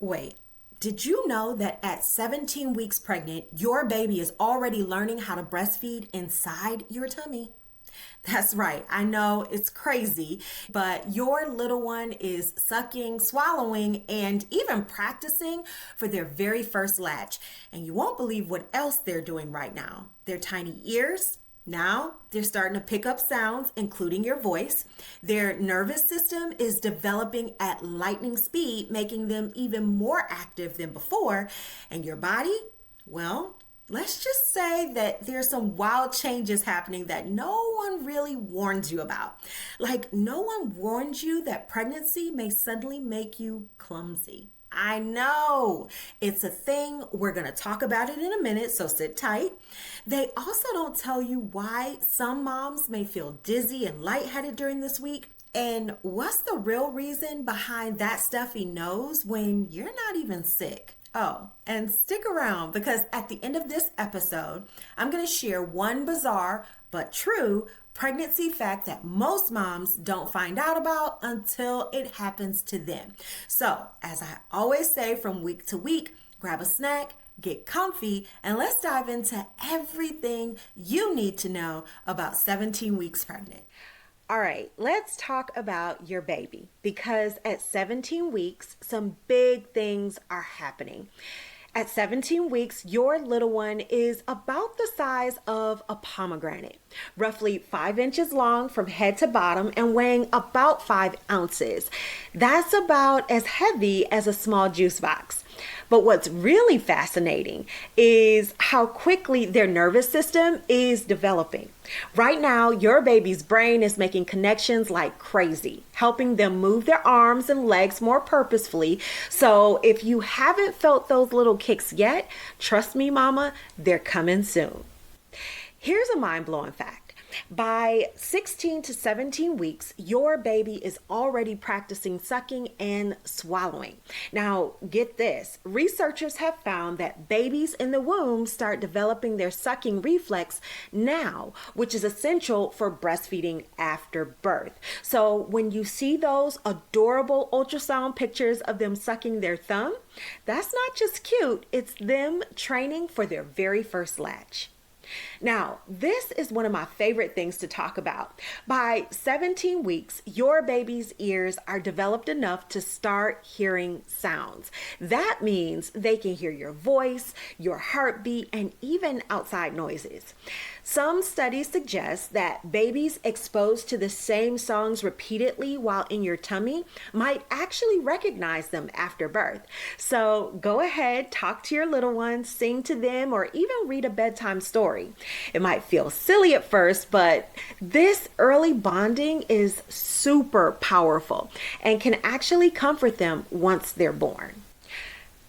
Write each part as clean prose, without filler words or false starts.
Wait, did you know that at 17 weeks pregnant, your baby is already learning how to breastfeed inside your tummy? That's right. I know it's crazy, but your little one is sucking, swallowing, and even practicing for their very first latch. And you won't believe what else they're doing right now. Their tiny ears, now they're starting to pick up sounds, including your voice. Their nervous system is developing at lightning speed, making them even more active than before. And your body, well, let's just say that there's some wild changes happening that no one really warns you about. Like, no one warned you that pregnancy may suddenly make you clumsy. I know it's a thing. We're going to talk about it in a minute, so sit tight. They also don't tell you why some moms may feel dizzy and lightheaded during this week. And what's the real reason behind that stuffy nose when you're not even sick? Oh, and stick around because at the end of this episode, I'm going to share one bizarre but true pregnancy fact that most moms don't find out about until it happens to them. So, as I always say from week to week, grab a snack, get comfy, and let's dive into everything you need to know about 17 weeks pregnant. All right, let's talk about your baby because at 17 weeks, some big things are happening. At 17 weeks, your little one is about the size of a pomegranate, roughly 5 inches long from head to bottom and weighing about 5 ounces. That's about as heavy as a small juice box. But what's really fascinating is how quickly their nervous system is developing. Right now, your baby's brain is making connections like crazy, helping them move their arms and legs more purposefully. So if you haven't felt those little kicks yet, trust me, mama, they're coming soon. Here's a mind-blowing fact. By 16 to 17 weeks, your baby is already practicing sucking and swallowing. Now, get this. Researchers have found that babies in the womb start developing their sucking reflex now, which is essential for breastfeeding after birth. So when you see those adorable ultrasound pictures of them sucking their thumb, that's not just cute, it's them training for their very first latch. Now, this is one of my favorite things to talk about. By 17 weeks, your baby's ears are developed enough to start hearing sounds. That means they can hear your voice, your heartbeat, and even outside noises. Some studies suggest that babies exposed to the same songs repeatedly while in your tummy might actually recognize them after birth. So go ahead, talk to your little ones, sing to them, or even read a bedtime story. It might feel silly at first, but this early bonding is super powerful and can actually comfort them once they're born.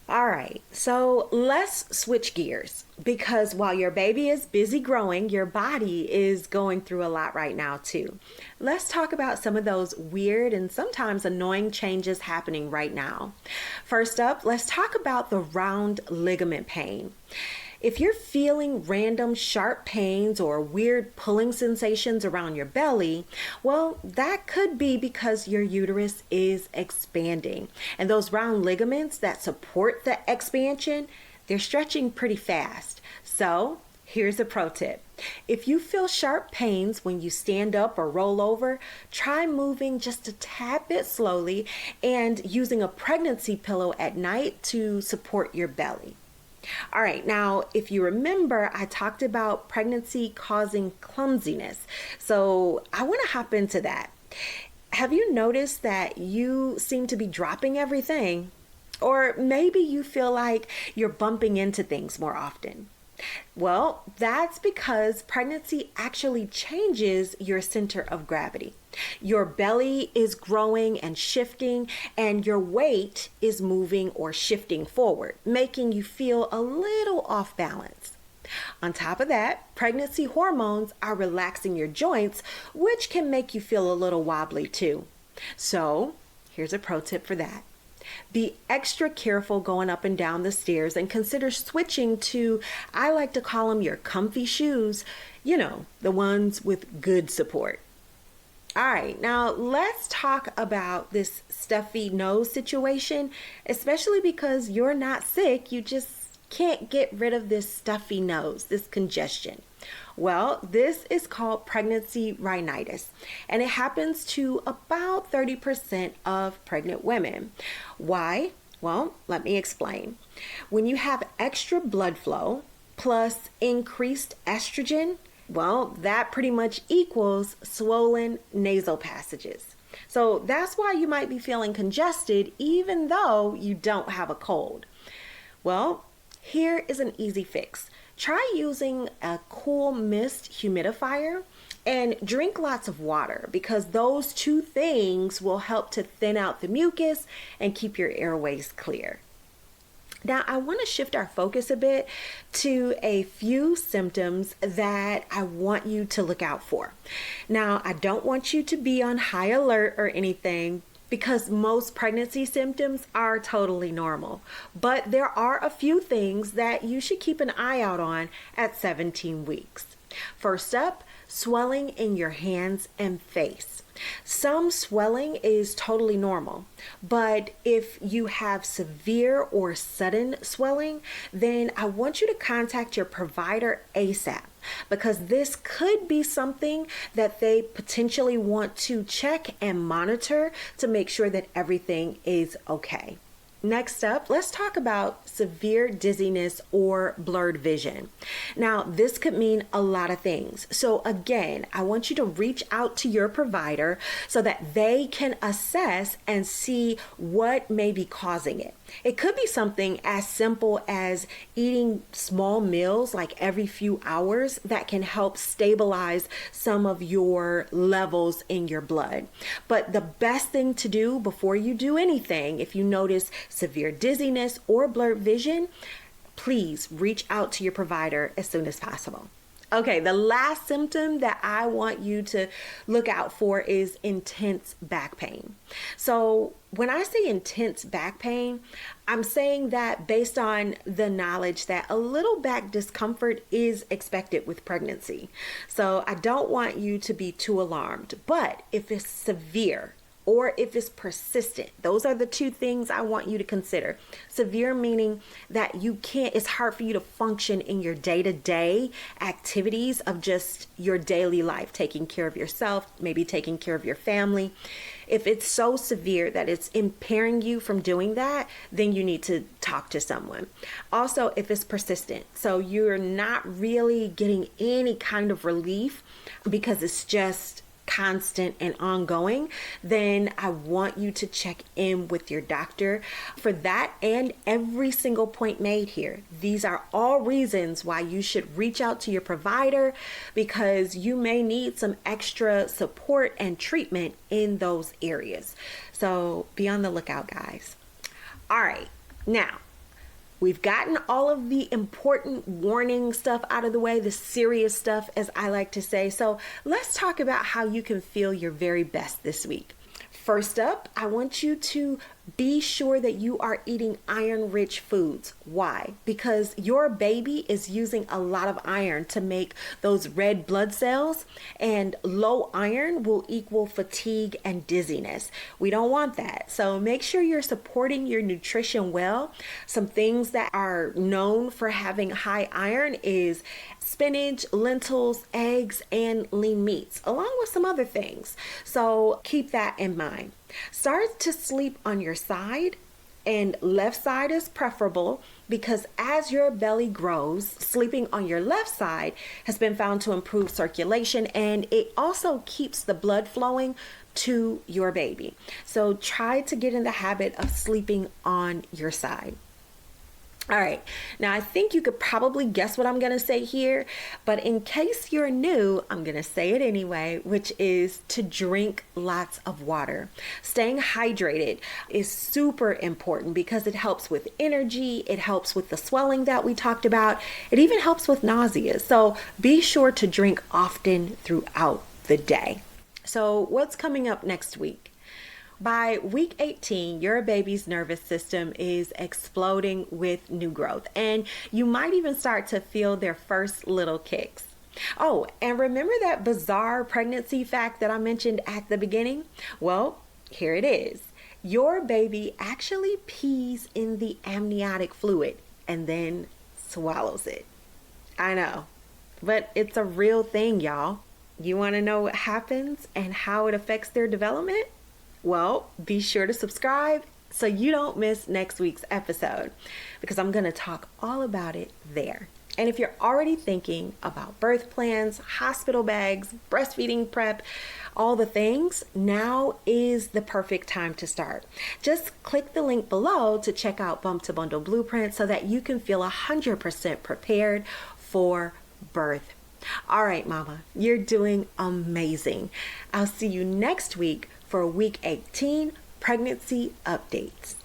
All right, so let's switch gears because while your baby is busy growing, your body is going through a lot right now too. Let's talk about some of those weird and sometimes annoying changes happening right now. First up, let's talk about the round ligament pain. If you're feeling random sharp pains or weird pulling sensations around your belly, well, that could be because your uterus is expanding. And those round ligaments that support the expansion, they're stretching pretty fast. So here's a pro tip. If you feel sharp pains when you stand up or roll over, try moving just a tad bit slowly and using a pregnancy pillow at night to support your belly. All right, now, if you remember, I talked about pregnancy causing clumsiness. So I want to hop into that. Have you noticed that you seem to be dropping everything? Or maybe you feel like you're bumping into things more often. Well, that's because pregnancy actually changes your center of gravity. Your belly is growing and shifting, and your weight is moving or shifting forward, making you feel a little off balance. On top of that, pregnancy hormones are relaxing your joints, which can make you feel a little wobbly too. So, here's a pro tip for that. Be extra careful going up and down the stairs and consider switching to, I like to call them your comfy shoes, the ones with good support. All right, now let's talk about this stuffy nose situation, especially because you're not sick, you just can't get rid of this stuffy nose, this congestion. Well, this is called pregnancy rhinitis, and it happens to about 30% of pregnant women. Why? Well, let me explain. When you have extra blood flow plus increased estrogen, well, that pretty much equals swollen nasal passages. So that's why you might be feeling congested even though you don't have a cold. Well, here is an easy fix. Try using a cool mist humidifier and drink lots of water, because those two things will help to thin out the mucus and keep your airways clear. Now, I want to shift our focus a bit to a few symptoms that I want you to look out for. Now, I don't want you to be on high alert or anything, because most pregnancy symptoms are totally normal. But there are a few things that you should keep an eye out on at 17 weeks. First up, swelling in your hands and face. Some swelling is totally normal, but if you have severe or sudden swelling, then I want you to contact your provider ASAP, because this could be something that they potentially want to check and monitor to make sure that everything is okay. Next up, let's talk about severe dizziness or blurred vision. Now, this could mean a lot of things. So again, I want you to reach out to your provider so that they can assess and see what may be causing it. It could be something as simple as eating small meals like every few hours that can help stabilize some of your levels in your blood. But the best thing to do before you do anything, if you notice severe dizziness or blurred vision, please reach out to your provider as soon as possible. Okay, the last symptom that I want you to look out for is intense back pain. So when I say intense back pain, I'm saying that based on the knowledge that a little back discomfort is expected with pregnancy. So I don't want you to be too alarmed, but if it's severe, or if it's persistent, those are the two things I want you to consider. Severe meaning that it's hard for you to function in your day-to-day activities of just your daily life, taking care of yourself, maybe taking care of your family. If it's so severe that it's impairing you from doing that, then you need to talk to someone. Also, if it's persistent, so you're not really getting any kind of relief because it's just constant and ongoing, then I want you to check in with your doctor for that and every single point made here. These are all reasons why you should reach out to your provider, because you may need some extra support and treatment in those areas. So be on the lookout, guys. All right, now we've gotten all of the important warning stuff out of the way, the serious stuff, as I like to say. So let's talk about how you can feel your very best this week. First up, I want you to be sure that you are eating iron-rich foods. Why? Because your baby is using a lot of iron to make those red blood cells, and low iron will equal fatigue and dizziness. We don't want that. So make sure you're supporting your nutrition well. Some things that are known for having high iron is spinach, lentils, eggs, and lean meats, along with some other things. So keep that in mind. Start to sleep on your side, and left side is preferable, because as your belly grows, sleeping on your left side has been found to improve circulation, and it also keeps the blood flowing to your baby. So try to get in the habit of sleeping on your side. All right, now I think you could probably guess what I'm going to say here, but in case you're new, I'm going to say it anyway, which is to drink lots of water. Staying hydrated is super important because it helps with energy, it helps with the swelling that we talked about, it even helps with nausea. So be sure to drink often throughout the day. So what's coming up next week? By week 18, your baby's nervous system is exploding with new growth, and you might even start to feel their first little kicks. Oh, and remember that bizarre pregnancy fact that I mentioned at the beginning? Well, here it is. Your baby actually pees in the amniotic fluid and then swallows it. I know, but it's a real thing, y'all. You want to know what happens and how it affects their development? Well, be sure to subscribe so you don't miss next week's episode, because I'm going to talk all about it there. And if you're already thinking about birth plans, hospital bags, breastfeeding prep, all the things, now is the perfect time to start. Just click the link below to check out Bump to Bundle Blueprint so that you can feel 100% prepared for birth. All right, mama, you're doing amazing. I'll see you next week for week 18 pregnancy updates.